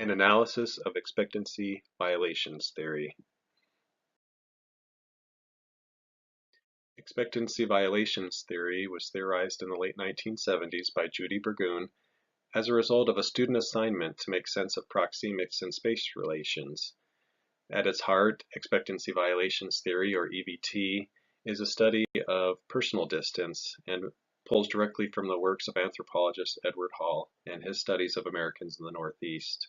An analysis of expectancy violations theory. Expectancy violations theory was theorized in the late 1970s by Judy Burgoon as a result of a student assignment to make sense of proxemics and space relations. At its heart, expectancy violations theory, or EVT, is a study of personal distance and pulls directly from the works of anthropologist Edward Hall and his studies of Americans in the Northeast.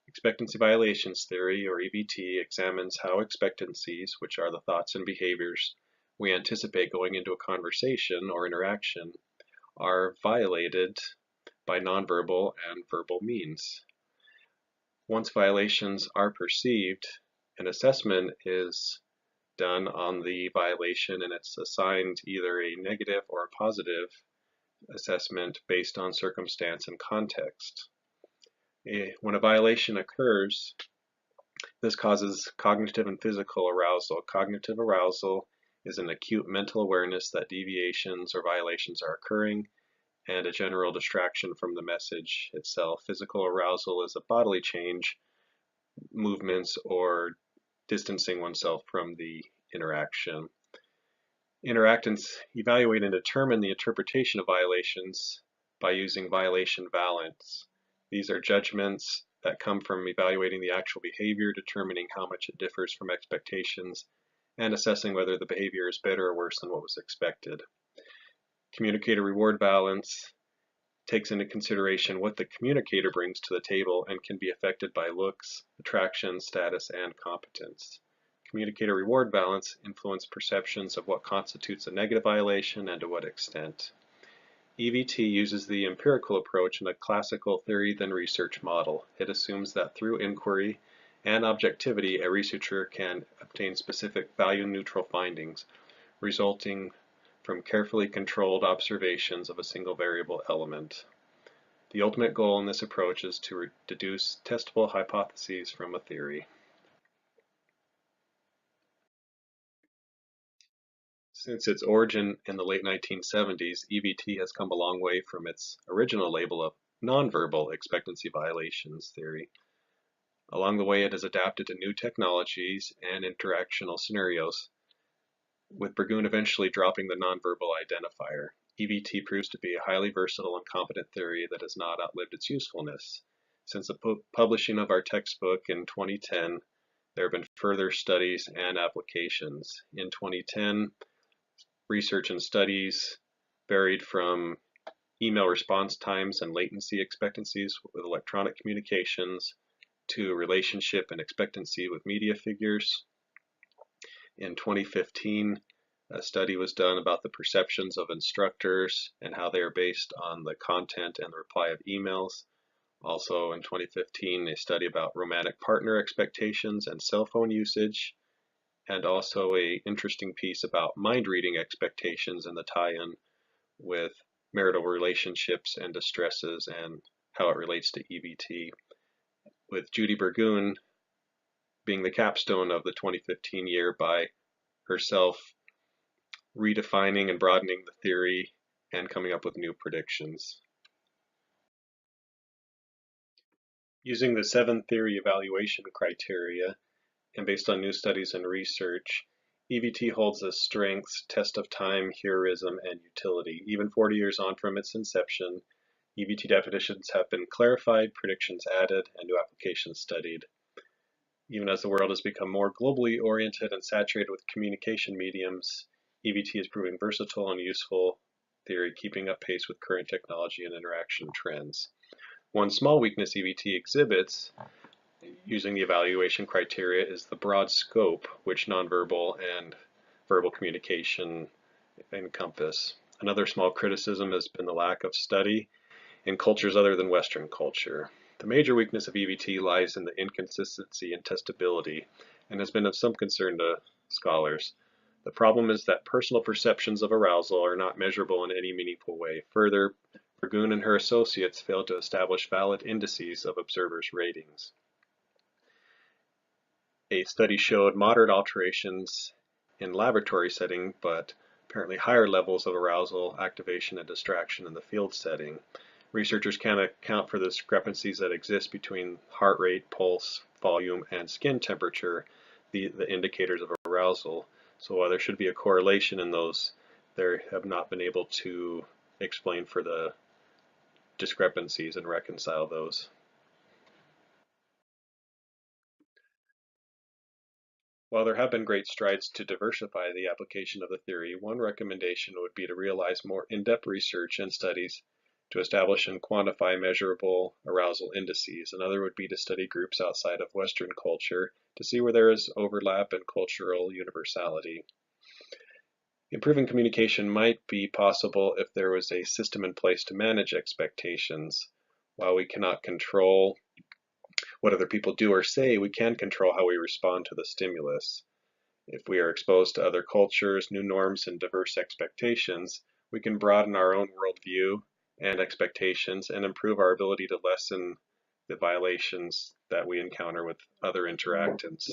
Expectancy violations theory, or EVT, examines how expectancies, which are the thoughts and behaviors we anticipate going into a conversation or interaction, are violated by nonverbal and verbal means. Once violations are perceived, an assessment is done on the violation and it's assigned either a negative or a positive assessment based on circumstance and context. When a violation occurs, this causes cognitive and physical arousal. Cognitive arousal is an acute mental awareness that deviations or violations are occurring and a general distraction from the message itself. Physical arousal is a bodily change, movements, or distancing oneself from the interaction. Interactants evaluate and determine the interpretation of violations by using violation valence. These are judgments that come from evaluating the actual behavior, determining how much it differs from expectations, and assessing whether the behavior is better or worse than what was expected. Communicator reward balance takes into consideration what the communicator brings to the table and can be affected by looks, attraction, status, and competence. Communicator reward balance influence perceptions of what constitutes a negative violation and to what extent. EVT uses the empirical approach in a classical theory then research model. It assumes that through inquiry and objectivity, a researcher can obtain specific value-neutral findings, resulting from carefully controlled observations of a single variable element. The ultimate goal in this approach is to deduce testable hypotheses from a theory. Since its origin in the late 1970s, EVT has come a long way from its original label of nonverbal expectancy violations theory. Along the way, it has adapted to new technologies and interactional scenarios, with Burgoon eventually dropping the nonverbal identifier. EVT proves to be a highly versatile and competent theory that has not outlived its usefulness. Since the publishing of our textbook in 2010, there have been further studies and applications. In 2010, research and studies varied from email response times and latency expectancies with electronic communications to relationship and expectancy with media figures. In 2015, a study was done about the perceptions of instructors and how they are based on the content and the reply of emails. Also in 2015, a study about romantic partner expectations and cell phone usage, and also an interesting piece about mind reading expectations and the tie-in with marital relationships and distresses and how it relates to EVT, with Judy Burgoon being the capstone of the 2015 year by herself redefining and broadening the theory and coming up with new predictions. Using the 7 theory evaluation criteria and based on new studies and research, EVT holds the strengths, test of time, heroism, and utility. Even 40 years on from its inception, EVT definitions have been clarified, predictions added, and new applications studied. Even as the world has become more globally oriented and saturated with communication mediums, EVT is proving versatile and useful theory, keeping up pace with current technology and interaction trends. One small weakness EVT exhibits using the evaluation criteria is the broad scope which nonverbal and verbal communication encompass. Another small criticism has been the lack of study in cultures other than Western culture. The major weakness of EVT lies in the inconsistency and testability and has been of some concern to scholars. The problem is that personal perceptions of arousal are not measurable in any meaningful way. Further, Burgoon and her associates failed to establish valid indices of observers' ratings. A study showed moderate alterations in laboratory setting, but apparently higher levels of arousal, activation, and distraction in the field setting. Researchers can account for the discrepancies that exist between heart rate, pulse, volume, and skin temperature, the indicators of arousal. So while there should be a correlation in those, they have not been able to explain for the discrepancies and reconcile those. While there have been great strides to diversify the application of the theory, one recommendation would be to realize more in-depth research and studies to establish and quantify measurable arousal indices. Another would be to study groups outside of Western culture to see where there is overlap and cultural universality. Improving communication might be possible if there was a system in place to manage expectations. While we cannot control what other people do or say, we can control how we respond to the stimulus. If we are exposed to other cultures, new norms, and diverse expectations, we can broaden our own worldview and expectations and improve our ability to lessen the violations that we encounter with other interactants.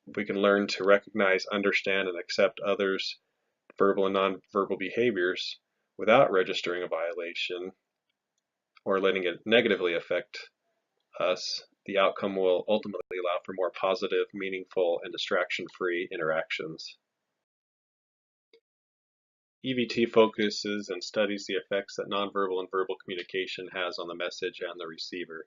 If we can learn to recognize, understand, and accept others' verbal and nonverbal behaviors without registering a violation or letting it negatively affect us, the outcome will ultimately allow for more positive, meaningful, and distraction-free interactions. EVT focuses and studies the effects that nonverbal and verbal communication has on the message and the receiver.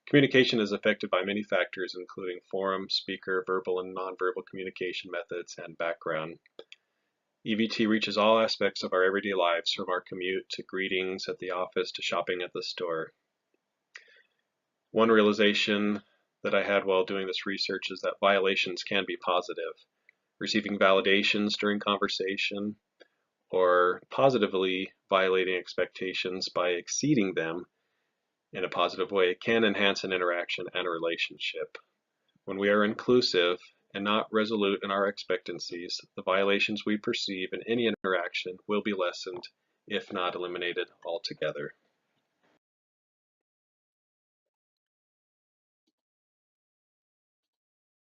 Communication is affected by many factors, including forum, speaker, verbal and nonverbal communication methods, and background. EVT reaches all aspects of our everyday lives, from our commute to greetings at the office to shopping at the store. One realization that I had while doing this research is that violations can be positive. Receiving validations during conversation or positively violating expectations by exceeding them in a positive way can enhance an interaction and a relationship. When we are inclusive and not resolute in our expectancies, the violations we perceive in any interaction will be lessened, if not eliminated altogether.